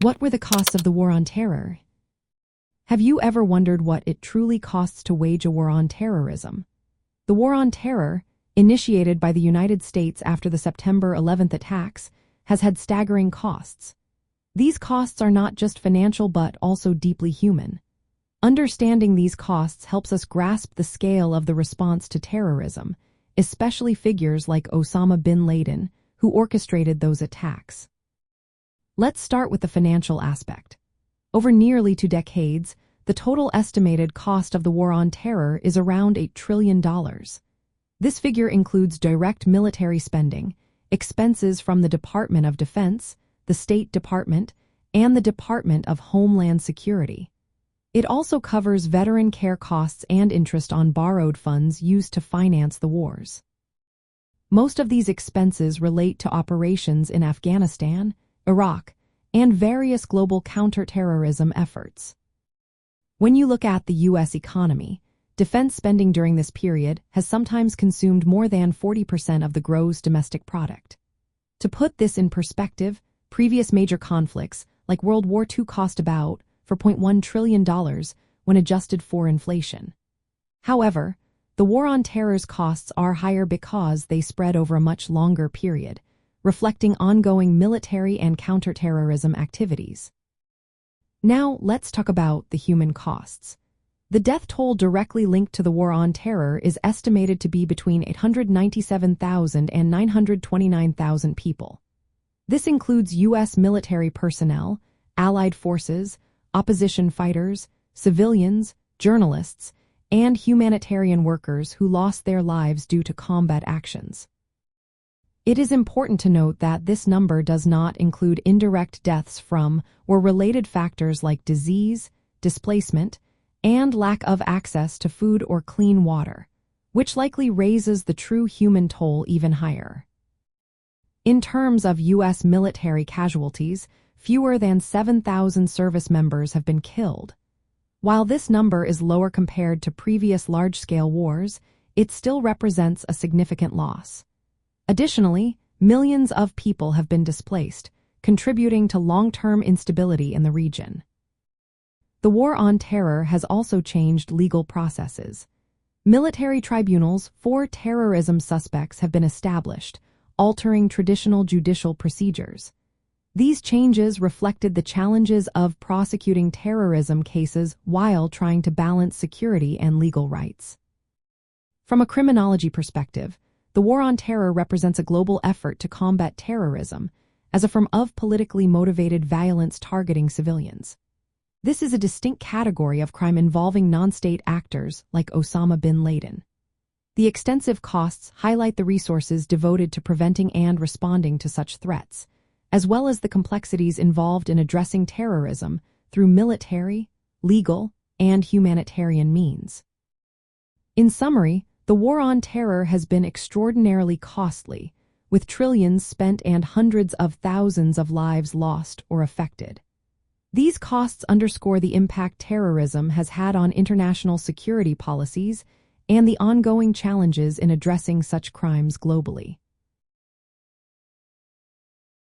What were the costs of the war on terror? Have you ever wondered what it truly costs to wage a war on terrorism? The war on terror, initiated by the United States after the September 11th attacks, has had staggering costs. These costs are not just financial but also deeply human. Understanding these costs helps us grasp the scale of the response to terrorism, especially figures like Osama bin Laden, who orchestrated those attacks. Let's start with the financial aspect. Over nearly 2 decades, the total estimated cost of the war on terror is around $8 trillion. This figure includes direct military spending, expenses from the Department of Defense, the State Department, and the Department of Homeland Security. It also covers veteran care costs and interest on borrowed funds used to finance the wars. Most of these expenses relate to operations in Afghanistan, Iraq, and various global counterterrorism efforts. When you look at the U.S. economy, defense spending during this period has sometimes consumed more than 40% of the gross domestic product. To put this in perspective, previous major conflicts, like World War II, cost about $4.1 trillion when adjusted for inflation. However, the war on terror's costs are higher because they spread over a much longer period, reflecting ongoing military and counterterrorism activities. Now, let's talk about the human costs. The death toll directly linked to the war on terror is estimated to be between 897,000 and 929,000 people. This includes U.S. military personnel, allied forces, opposition fighters, civilians, journalists, and humanitarian workers who lost their lives due to combat actions. It is important to note that this number does not include indirect deaths from or related factors like disease, displacement, and lack of access to food or clean water, which likely raises the true human toll even higher. In terms of U.S. military casualties, fewer than 7,000 service members have been killed. While this number is lower compared to previous large-scale wars, it still represents a significant loss. Additionally, millions of people have been displaced, contributing to long-term instability in the region. The war on terror has also changed legal processes. Military tribunals for terrorism suspects have been established, altering traditional judicial procedures. These changes reflected the challenges of prosecuting terrorism cases while trying to balance security and legal rights. From a criminology perspective, the war on terror represents a global effort to combat terrorism as a form of politically motivated violence targeting civilians. This is a distinct category of crime involving non-state actors like Osama bin Laden. The extensive costs highlight the resources devoted to preventing and responding to such threats, as well as the complexities involved in addressing terrorism through military, legal, and humanitarian means. In summary, the war on terror has been extraordinarily costly, with trillions spent and hundreds of thousands of lives lost or affected. These costs underscore the impact terrorism has had on international security policies and the ongoing challenges in addressing such crimes globally.